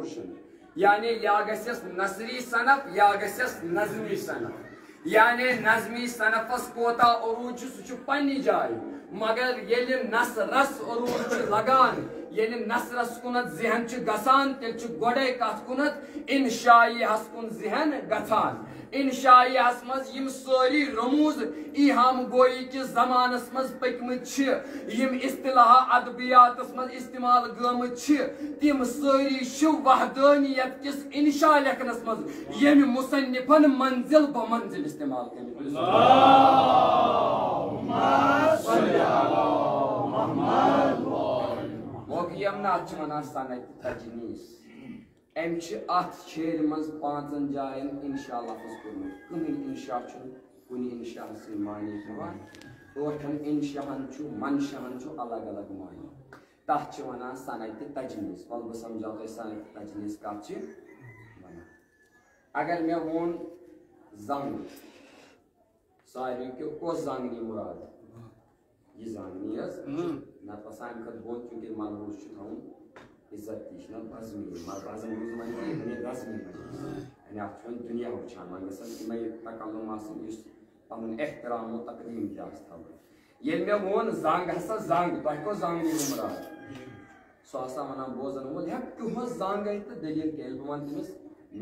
Portion यानी या guesses नसरी सनफ या गसेस नज़मी सनफ यानी नज़मी सनफस कोता अरूज सु पन्नी जाय मगर ये नसरस अरूज लगान ये नसरस कुनत जहन गसान तेल गोडे कथ कुनत इंशाइहस कुन जहन गथान इंशाइहस मज यम सारी रमूज इहाम गोई कि जमानस मज पकमत यम इस्तिलाह अदबियातस मज इस्तेमाल गमत तिम सारी वहदानियत किस इंशा लेखनस मज यम मुसन्निफन मंजिल ब मंजिल इस्तेमाल तजनीस अम अत शेर मज पांचन जायन इंशा लफ्ज कोर्मुत कहीं इंशा कुन इंशा से मानी दिवान ओठन इंशाहन मनशाहन अलग अलग मानी तथ वन सनत तजनीस वल बह समझाओ तुम सनत तजनीस कत वन अगर मे वोन जंग सारे कस जंग मुराद ये जंग ना सान खत बोन चूंकि मालूस थवन इज्जत ना बजमी बजम रूज रजमी अत दुनिया वुचान वन गई तकल्लुम पन एहतराम तकदीम तवन ये मे वोन जंग हसा जंग तुह को जंग मुराद सह हसा वन बोजन वोल तुह जंग तो दलील क्या बह वन तमिस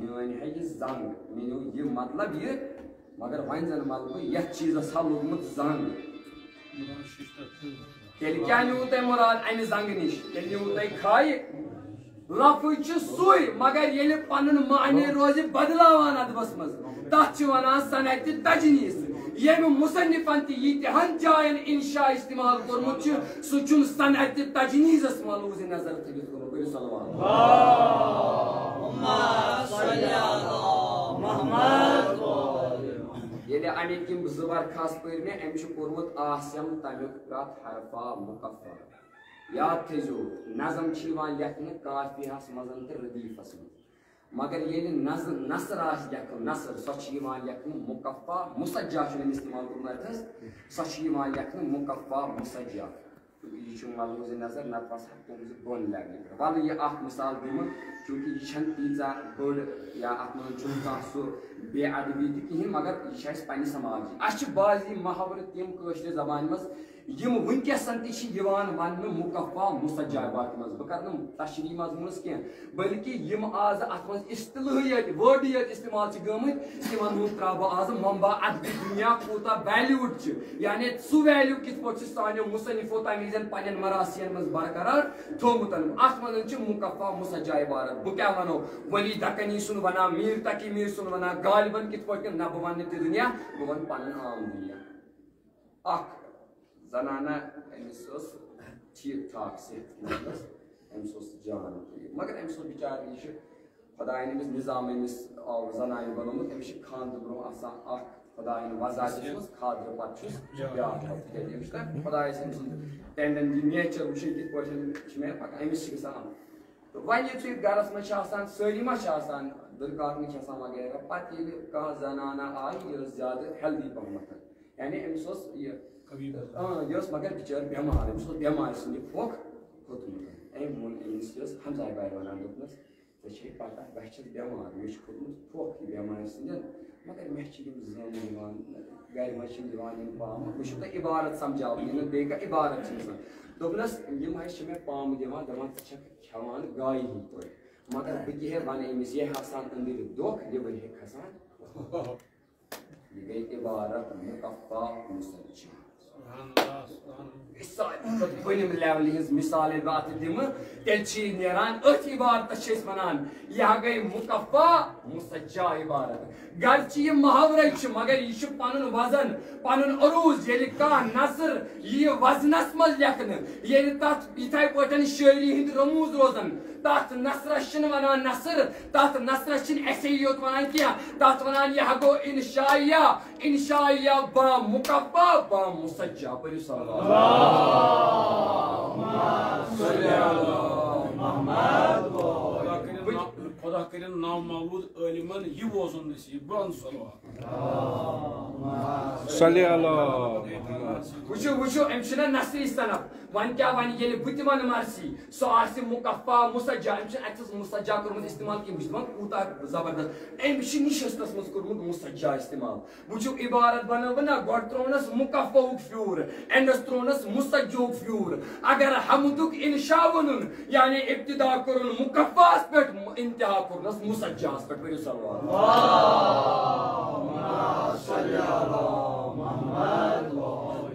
मान है ये जंग मे ये मतलब ये मगर वन जन मल बह ये चीजस हा लोगमुत जंग तेल क्या नीव तुम मुराद अमि जंग निश तेल नीव तुम खाय लफ्ज सुई मगर ये पन माने रोज बदलावान अदबस मज तथ वन सनत तजनीस ये मुसन्निफन तहन जायन इंशा इस्तेमाल कोर्मुत सह सनत तजनीसस मलूज नजर थवित ये अमिक यम जबरखास पे मे अम कोर्मुत आसम तमिक हरफा मुकफ़ा याद थो नज़म लेखन काफियास मजन तो रदीफस मगर ये नसर लेखन नसर सह लेखन मुकफ़ा मुसज्जा इस्तेमाल कोर्मुत सह लेखन मुकफ़ा मुसज्जा यह मलूज नजर नत बोन लैंग्वेज वल यह मिसाल दिम चूंकि यह तीजा बड़ या अत मह सह बेअदबी कहें मगर यह पन्ने समाज बाजी मुहावरे तम कशर जबान मज यम वनकसन वन मुकफ़ा मुसज्जा बात मज बह कर तशरी मजमूनस कह बल्कि यम आज अत मज इस्तिलाहियत वर्डियत इस्तेमाल गमत तिमन हूँ त्रा बह आज मंबा अदबी दुनिया कूता वैल्यूड यानी सह वैल्यू कित पे सानो मुसन्निफो तम वजन पन्न मरासियन मज बरकरार थोमुत अत मज मुकफ़ा मुसज्जा इबारत बह क्या वनो वली दकनी सुन वना मीर तकी मीर सुन वना गालिबन कित पे ना बह वन दुनिया बह वन पन आम दुनिया जनाना अमिस ठीक ठाक सेहत अमिस जान मगर अमिस बिचार यह खुदायन अमिस निज़ाम अमिस आव जनान बनोमुत अमिस खानद ब्रो आसान खुदायन वज़ा खादर पे खुदाय टेंडन नेचर वुचन कित पे मे पक अमिस गसान तो वन यु गरस मज सारी मा दरकार वगैरह पे कह जनाना आई ज्यादा हेल्दी पहमत यानी अमिस यह मगर बिचार बेमार बेमार सह फोक खोतमुत अम वोन अमिस हमसाय बाय वन दोपनस ऐ पता बह बेमार मे खोतमुत फोक बेमार सह मगर मे जन गर मज पाम बह इबारत समझावन बे इबारत दोपनस मे पाम दिवान दपान खेवान गाय ही पे मगर बह कह वन अमिस यह हसान अंदर दोख लिवर हे खसान यह गई इबारत मुकफ़ा मुसज्जा बनिम लेवल हज मिसाल बात दिम तेल नान अथ इबारत वन यह गई मुकफ़ा मुसज्जा इबारत गर्ची यह मुहावरे मगर यह पन वजन पन अरूज ये कह नसर यह वजनस मज लेखन ये तथ इथे पे शायरी हंद रमूज रोजन तथ नसरस वन नसर तथ नसरस ऐसे योत वन क्या तथ वन यह गो इंशाइया बा मुकफ़ा बा मुसज्जा पर खुदा करें नाव मौलूद आलिमन यह बोजन नसीब बन वुचो वुचो अमशना नसरी सनफ वन क्या वन ये बुतिमन मरसी सो आसि मुकफ्फा मुसज्जा अमशन अक्सस मुसज्जा करमुत इस्तेमाल की बुझमन कूता जबरदस्त अमश निशस्तस मस करमुत मुसज्जा इस्तेमाल वुचो इबारत बनवना गॉड त्रोनस मुकफ्फा फ्यूर एंडस त्रोनस मुसज्जो फ्यूर अगर हमदुक इंशा वनुन यानी इब्तिदा करुन मुकफ्फास पे इंतहा करनस मुसज्जास पे पढ़ियो सल्लल्लाहु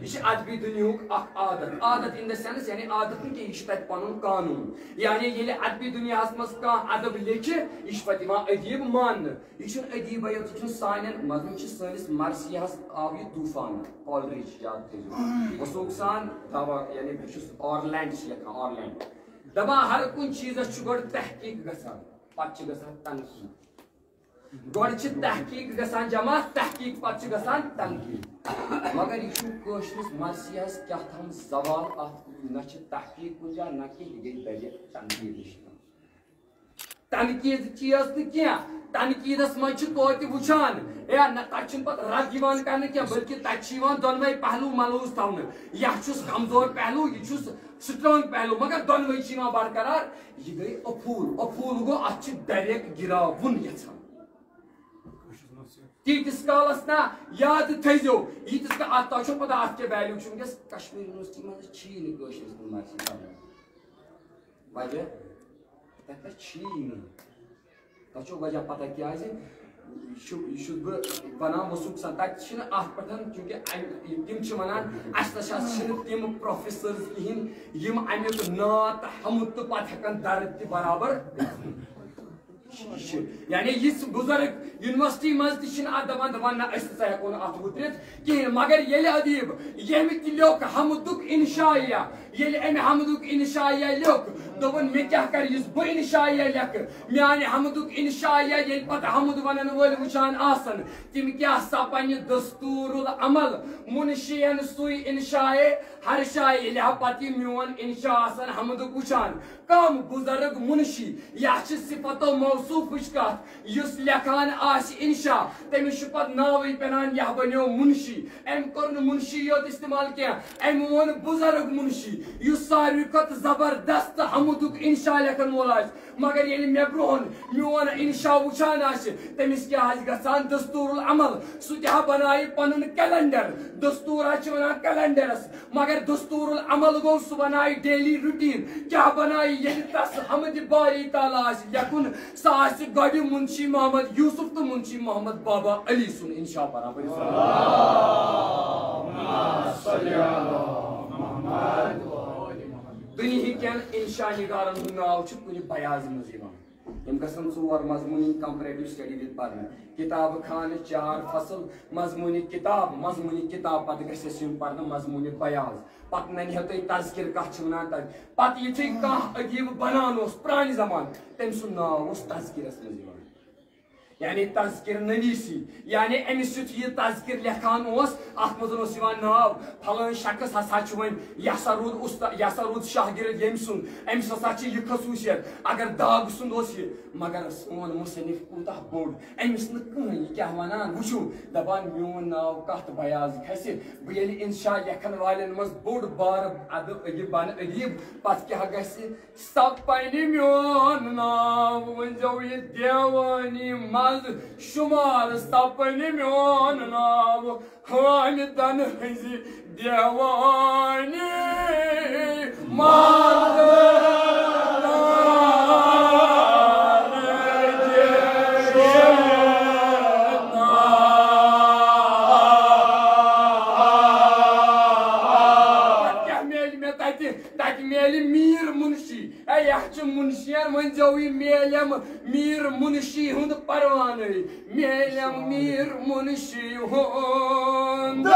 यह अदबी दुनियुक आदत आदत इन द सेंस यानी आदत कि यह पनुन कानून यानी ये अदबी दुनिया मज अदब लिख यह पे अदीब मान यह अदीब यह सान मजन सैनिस मरसिया आव यह तूफान कॉलरेज याद थो वसूख सान दवा यानी ऑरलैंड लिखा ऑरलैंड दपा हर कुछ चीज गो तहकीक गसान पे तनकीद गो तहकीक गसान जमा तहकीक पे तनकीद मगर यह मरसिया क्या थम सवाल न तहकीक कुछ जा न कि गई दरिया तनकीद तनकीद चीज तो तनकीदस मज वुचान या तक पे रद कर बल्कि तक दोनवे पहलू मलूज थवन यह कमजोर पहलू यह स्ट्रांग पहलू मगर दोनवे बरकरार यह गई अफूल अफूल गो अत डायरेक्ट गिरावन यहां तीस कालस ना याद थो यीतिस पता अत वैल्यू वनकस कश्मीर यूनिवर्सिटी मज वजह तथा वजह पता क्या बना वसूख सा चूंकि तम तम प्रोफेसर्स कहें अमुक नात हमद तो पे दर्द त बराबर यानी यह बुजुर्ग यूनिवर्सिटी मज दपान दपान ना हेको अत उतरित कहें मगर ये अदीब यम लोक हमदुक इंशाइया ये अमे हमदुक इंशाइया लोक दोपन मे क्या कर बह इंशाइया लेख माने हमदुक इंशाइया ये पता हमद वन वल वुचान आसन तम क्या सपन दस्तूरुल अमल मुनशियन सुई इंशाए हर शाए लिहा पति मोन इंशा आसन हमदुक वुचान कम बुजुर्ग मुनशी यह सिफतो मौसूफ कत युस लेखान आस इंशा तमिस पे नावे पेनान यह बनो मुनशी अम कोर मुनशी योत इस्तेमाल क्या अम वोन बुजुर्ग मुनशी युस सारी खत जबरदस्त हमदुक इंशा लेखन वोल मगर ये मे ब्रोहन मोन इंशा वुचान तमिस क्या गसान दस्तूरुल अमल सह बनाए पन कैलेंडर दस्तूर वन कैलेंडरस मगर दस्तूरुल अमल गो सह बनाए डेली रूटीन क्या बनाए ये तस हमद बारी ताला लेखुन सह गड मुंशी मोहम्मद यूसुफ तो मुंशी मोहम्मद बाबा अली सुन इंशा बराबर दुनिया इंशा निगारन नाव कुछ बयाज मज यम गसन 4 मजमूनी कंपैरेटिव स्टडी विद पढ़ने किताब खान 4 फसल मजमूनी किताब पत गस पढ़ने मजमूनी बयाज पत नन तुम तज़किर कत वन पे युथे कह अदीब बनान प्रान जमान तम सु नाव तज़किरस मज यानी तज़किर नवीसी यानी अमिस यह तज़किर लेखान अत मज नाव फलान शख्स हसा वन यह रूद शाहगिर यम सुन अमिस हसा यह खसूसियत अगर दाग सुंद मगर सोन मुसनिफ कूत बोड़ अमिस कहीं क्या वनान वुचू दपान मोन नाव कत बयाज खस बह इंशा लेखन वाले मज बोड़ बार अदब बन अदीब पे क्या गस सपन मोन नाव वो यह देवानी मज शुमार सपन मोन नाव हामिदन हज देवानी मज मीर मुंशी मुंशियन वन मेलम मीर मुंशी हुंद परवान मेलम मीर मुंशी हुंद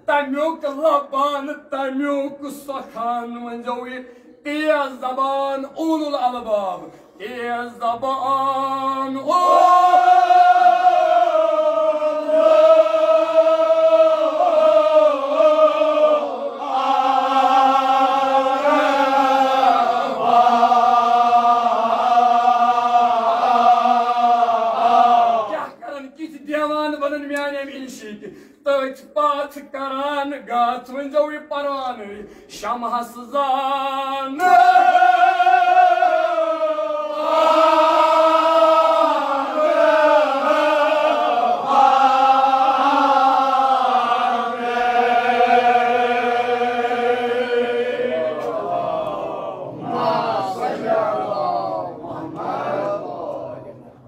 तमुक लबान तमियुक सखान वंजोई तेज जबान उलुल अलबाब तेज जबान ओ तच पाथ करान गाथ वंजोई परवान शमह सजान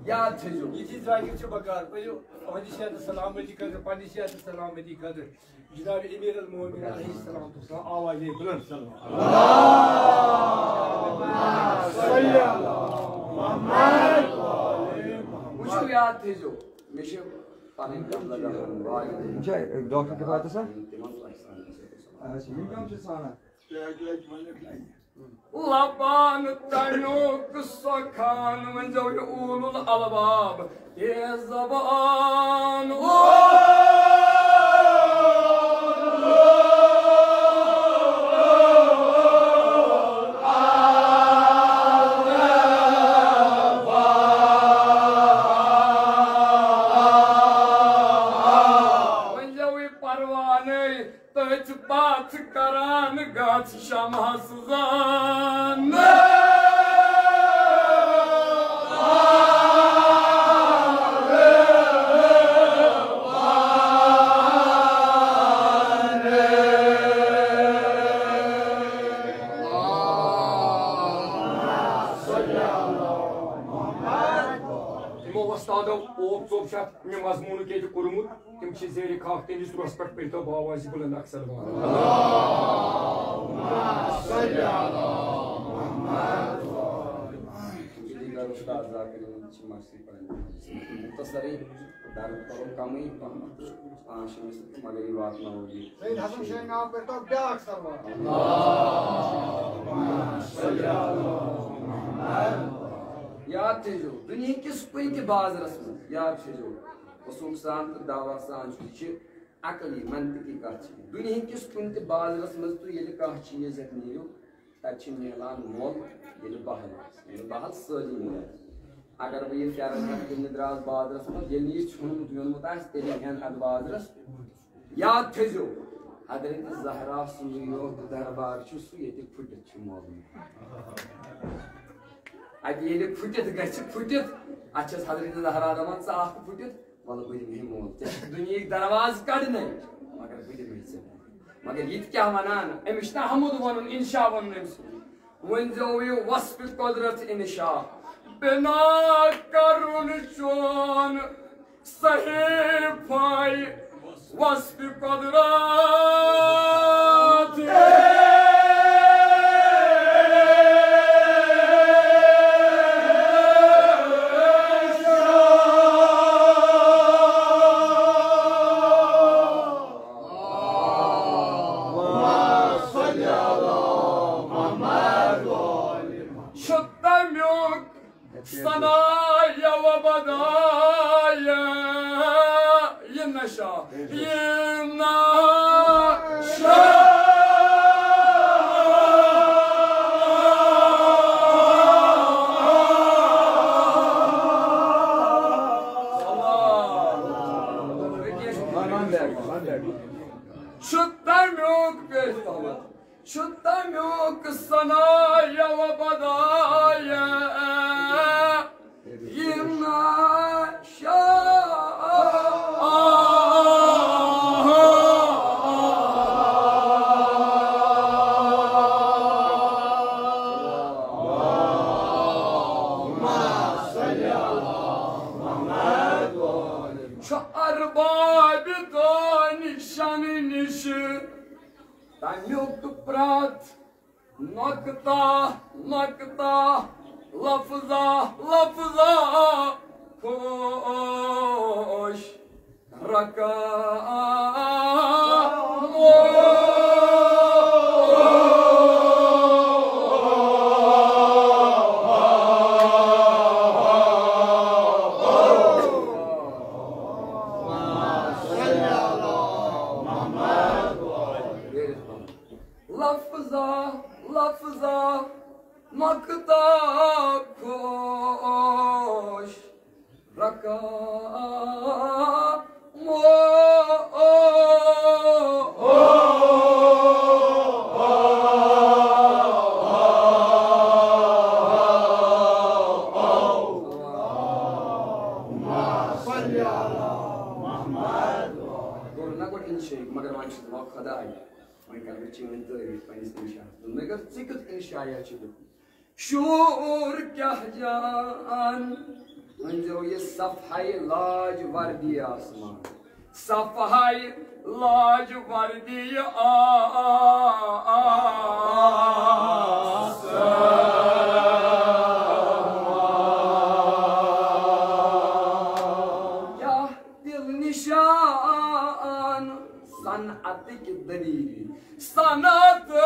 याद थे जो बकार सलामती कर सलामती कर जनाब अमीर अल-मोमिनीन अलैहिस्सलाम आवाज बुलंद मुझे याद थे जो मिशे पानी कम लगा मुझे डॉक्टर के पास था लबान तमियुक सखान वंजोई उलुल अलबाब तेज जबान ओ तच पाथ करान गाथ शमह सजान मजमून के कर्मुत तम जेर खाक तमिस रोस पे पे आवाज बुलंद अक्सर मगर वात याद थे जो दुनिया किस कोई के बाजरस में याद थे जो उसूल सान तो दावा सान अकली मंतकी कथ दुनिया किस कुन ते बाजरस में तो ये कह चीज नीरो तक मिलान मोल ये बहल सारी मिलान अगर बह ये फेरन दिन द्रास बाजरस में ये छुनमुत व्योनमुत तेल हेन अद बाजरस याद थे जो हजरत ज़हरा सुनो दरबार सह ये फुटित मालूम अत फुटित फुटित अत हजरत ज़हरा दपान चा फुटित वल बह मोल दुनिया दरवाज कड़न मगर बह मगर ये क्या वनान अमिश ना हमद वन इंशा वन वन जो वस्फ कुदरत इंशा बिना करुन चोन सहीफाई वस्फ कुदरत सनाया व बदाया ये नशा शुद्धम्युक सनाया व बदाया तमियुक प्रात नकता नकता लफ्जा लफ्जा खुश शूर क्या जान मंजो ये सफाई लाज वर्दी आसमान सफाई लाज वर्दी क्या दिल निशान सनअत की दलील सनअत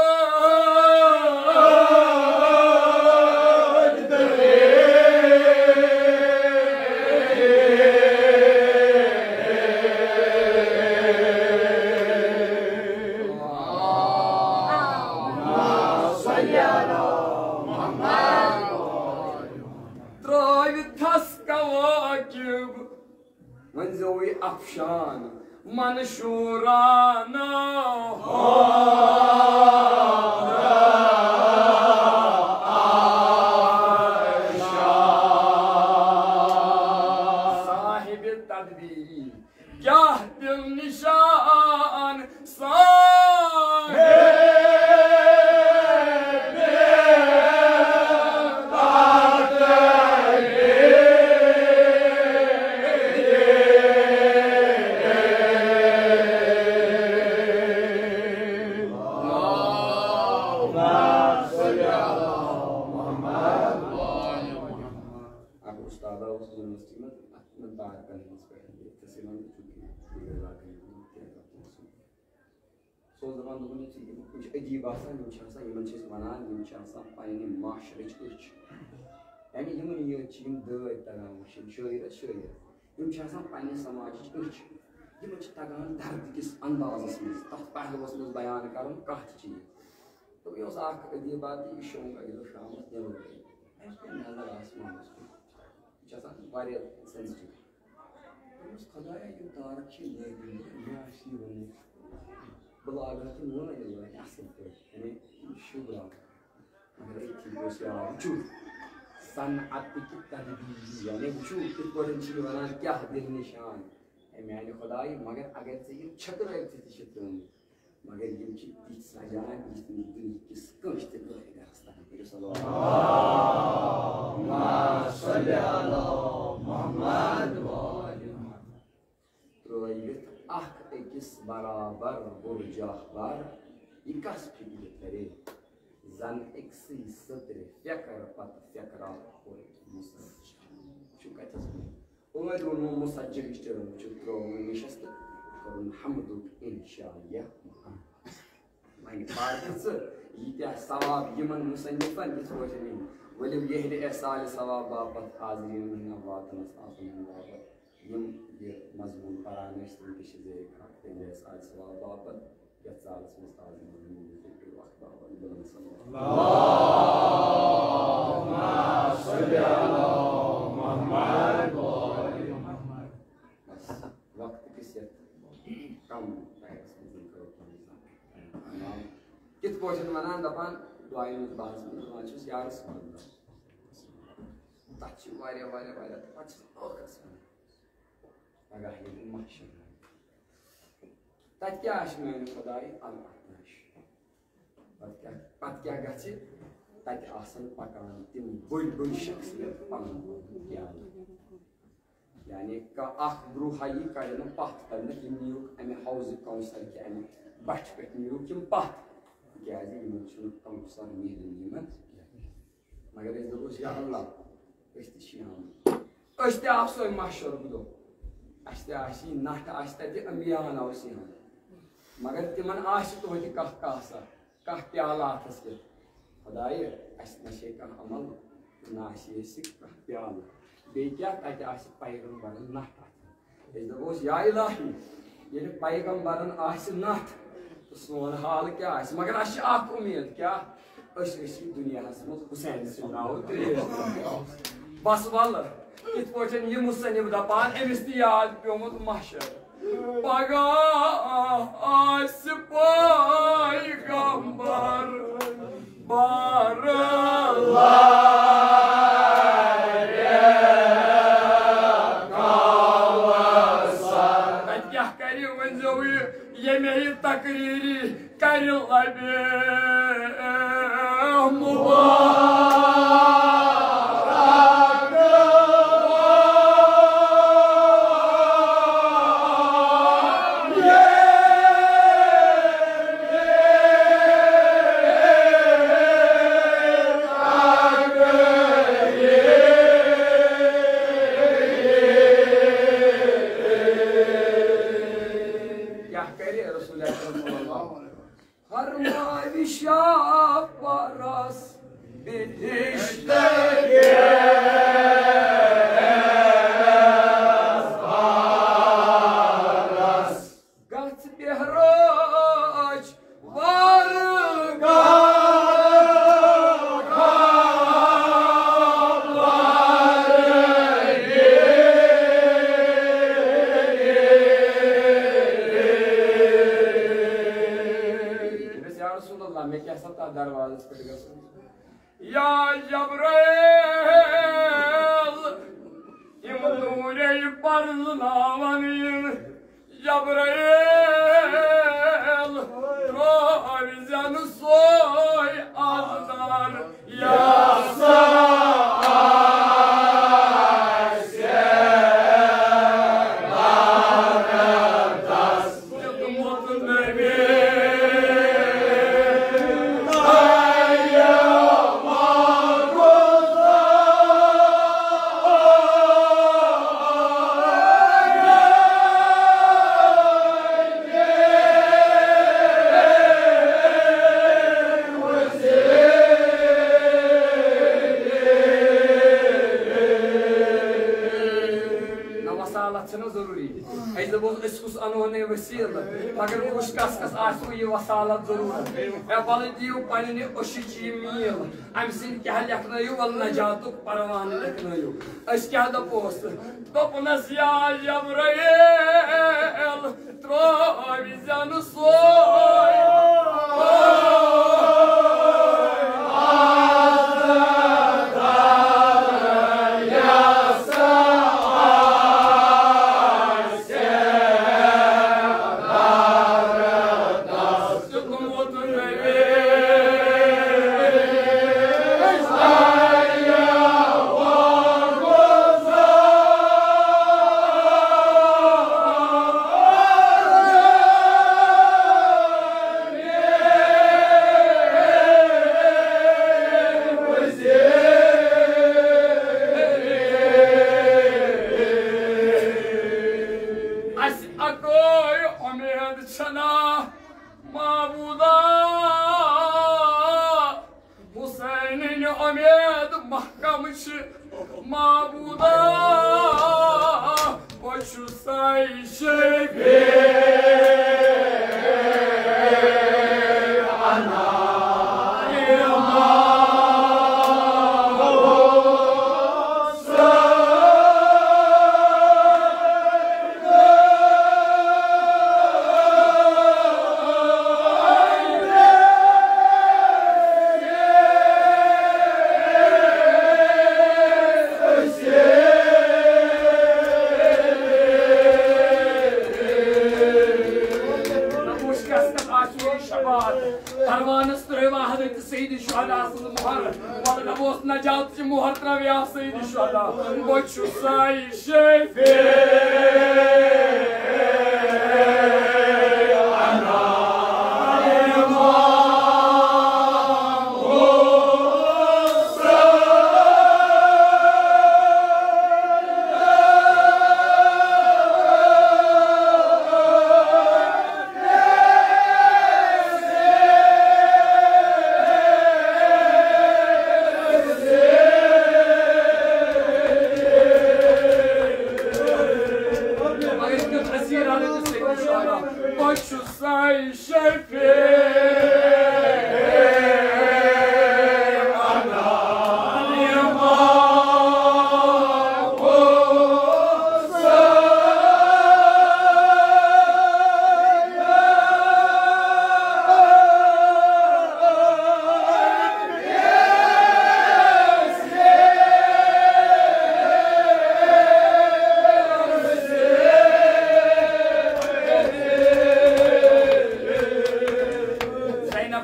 अफशान मंशूराना साहिब तदबीर क्या दिल निशान अजीब आसान वनान पे माशरच यानी ये दर तगान शायर शायर पे समाज तगान दर्द किस अंदाजस मज तथ पहलुस मज बयान कर कत चीज तो यह अदीबात शौक अगर शाम नजर आसमानस कुछ सेंसिटिव खुदाया यम तारक वन बलागत वन असल पे शुभ्रा मगर वो सनअत की तदबीर यानी वो वन क्या दिल निशान माने खुदाई मगर अगर ये छत्र मगर ये सजान किस कश अकिस बराबर बुरजाहवर यह कस फिक्र करे जन अक्सी सत्र फकर पत फकरा मुसज्जल त्रो नशस्त कर हमदुक इंशाया यीत्या सवाब यमन मुसन्निफन वलिव यहल एहसाल सवाब बापत हाज़रीन वातनस आसन बापत यम ये मजमून परान तम जे एहसाल सवाब बापत यथ सालस मज वक्त किस कम कित पोजन वनान दपान दुआई में बाज में दुआचुस यारस वंदा तच वारिया वारिया वारिया तच ओकस अगर ये मक्शन तच क्या आशमेन खुदाई अल्लाह पत क्या गछि तच आसन पकान तिम बड़ शख्सियत पन यानी का अख ब्रुहाई कड़न पथ करन यम नीक अमे हाउस काउंसिल के अमे बठ पे नीक यम पथ क्या काउंसिल नीन मगर दोस या अल्लाह अस महशर दो अस नट अमियान मगर तिमन तो कह प्याला अथस पे खुदाय कह अमल ना प्याल बे क्या पैगम्बरन नट दोस या इलाही ये पैगम्बरन नट तो सोन हाल क्या मगर उम्मीद क्या दुनिया हुसैन सुनाओ बस वल इत पे यह मुसनिफ दपान अमिस ती याद प्योमुत महशर पगह पैगम्बर क्या करियो वंजो ये मेरी तकरीरी कर लबे मगर कुछ कस यह वसालत जरूरत बल दियो पन्ने ओशी मील अम क्या लिखन वल नजात परवान लिखन क्या दोपोस दोपनस या जबराइल त्रोविजन सोय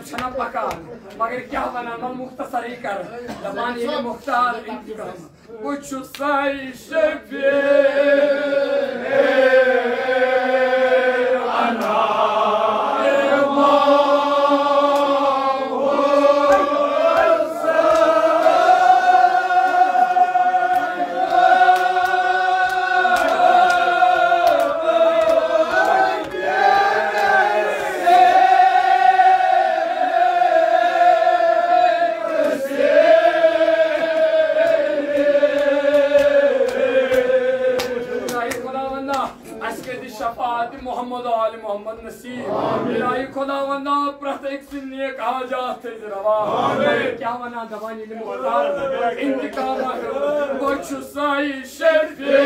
छना पकान मगर क्या वनान मन मुख्तसर ही कर दपान ये मुख्तार इंतकाम कुछ साई शफी अना मोहम्मद आल मोहम्मद नसीब इलाही खुदावंदा प्रत्येक सिन्ने कहा जाते रवा क्या वना दवानी ने मुख्तार इंतकाम बख्श साई शफी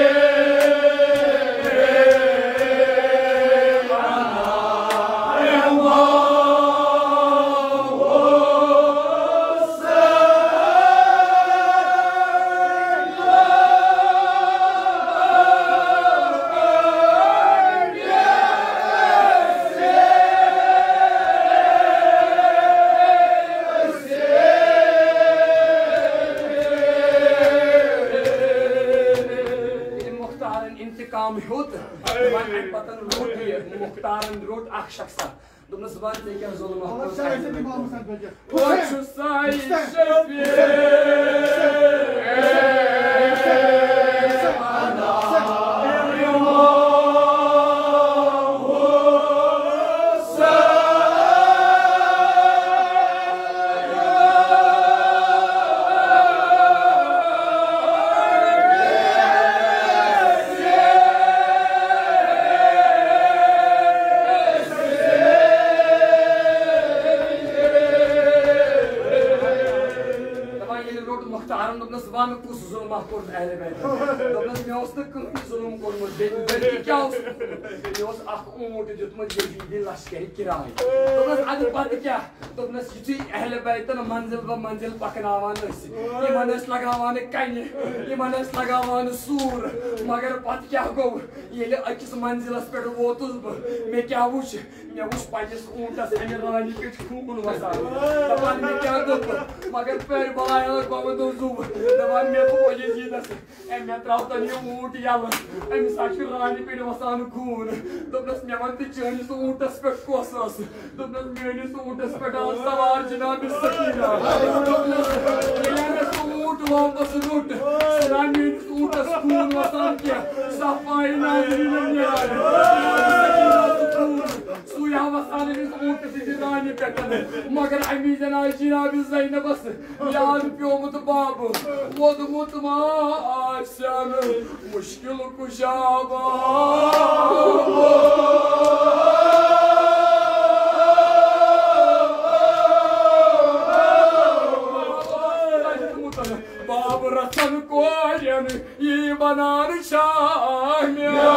मुख्तारन रोट अख शख्सा दोनों ज़बान से क्या ज़ुल्म मंजिल ब मंजिल पकनावान लगावान कन लगावान सूर मगर पत क्या गो ये अकिस मंजिलस पे वोतुस मे क्या वुच पन्निस ऊंटस अमे रानी पे खून वसान दपान मे क्या गो मगर पर बाय गो जु दपान मे तो यजीदस मे त्रावतन ये ऊंट यल अमे सा रानी पे वसान खून दोपनस मे वन चनिस ऊंटस पे कोस दोपनस मेनिस ऊंटस पे सवार जनाब सकीना ऊंट वापस रुट रानी ऊंटस खून वसान क्या सफाई नाज़रीन सुया वसान ऊंट से रानी पे मगर अमी जनाब जनाब ज़ैनबस याद प्योमुत बाब वोदमुत मा आशन मुश्किल कुशाबा बाब रसन कोयन ये बनार शामिया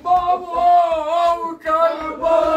Babo Karba.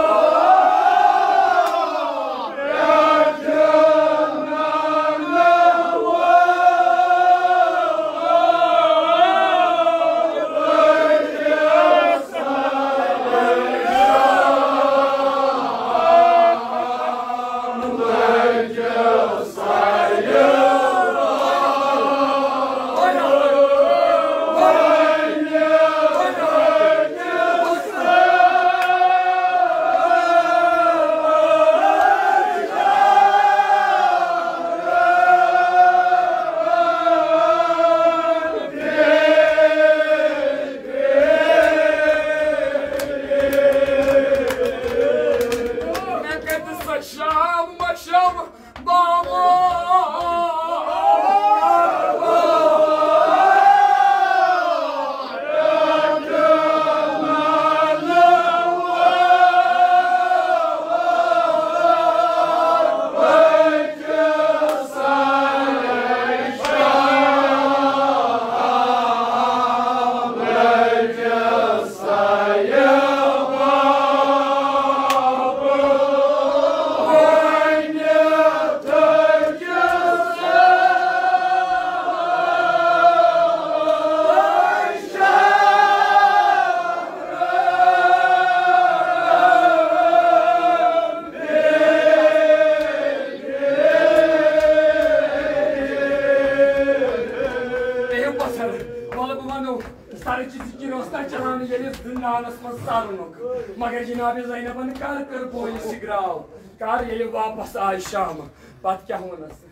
मगर जनाब ज़ैनबन कर बोल सिगराव कर ये वापस आय शाम पत क्या वनस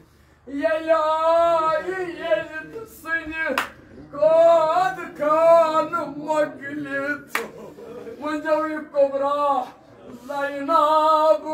ये सुन कद खान मगलित मुझे cobra Zainab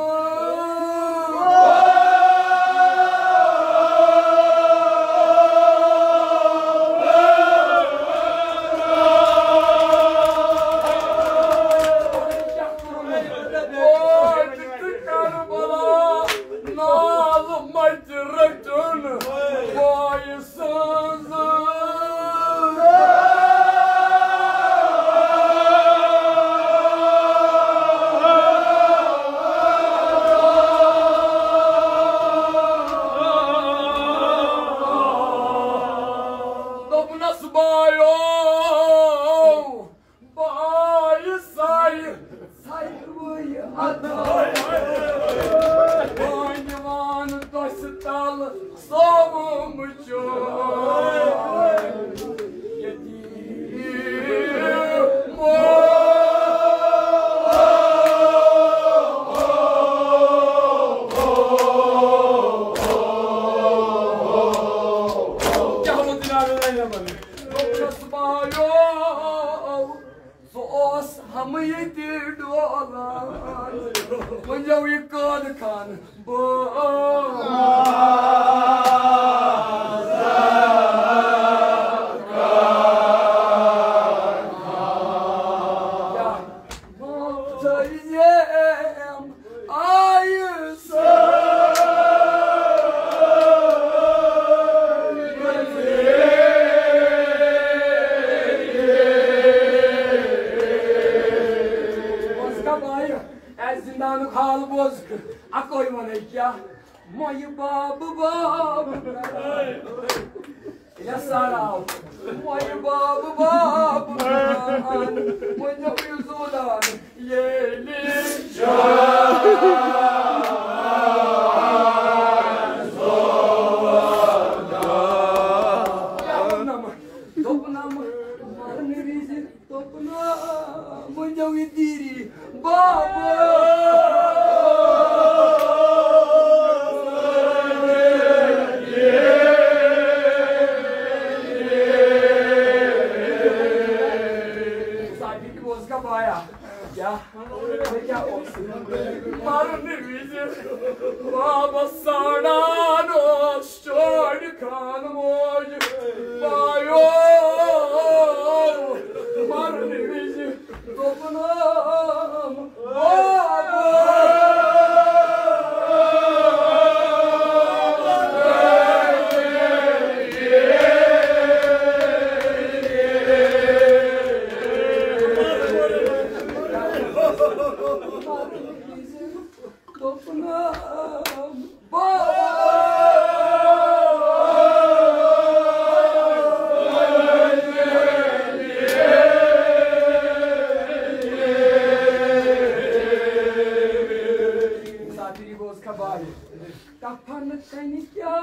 Kafanı kanıkya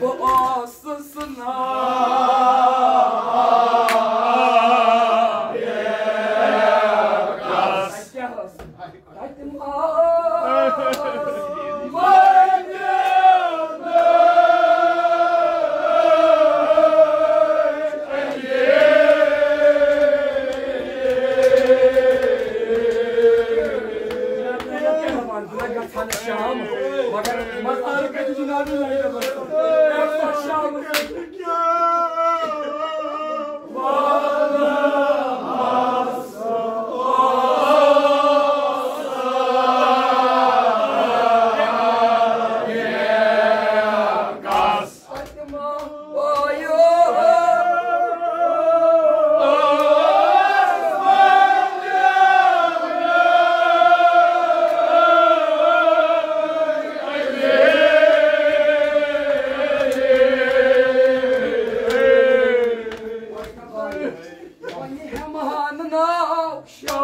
bu asısına मगर मज़ार के जुनाबी लगे बस शाम Show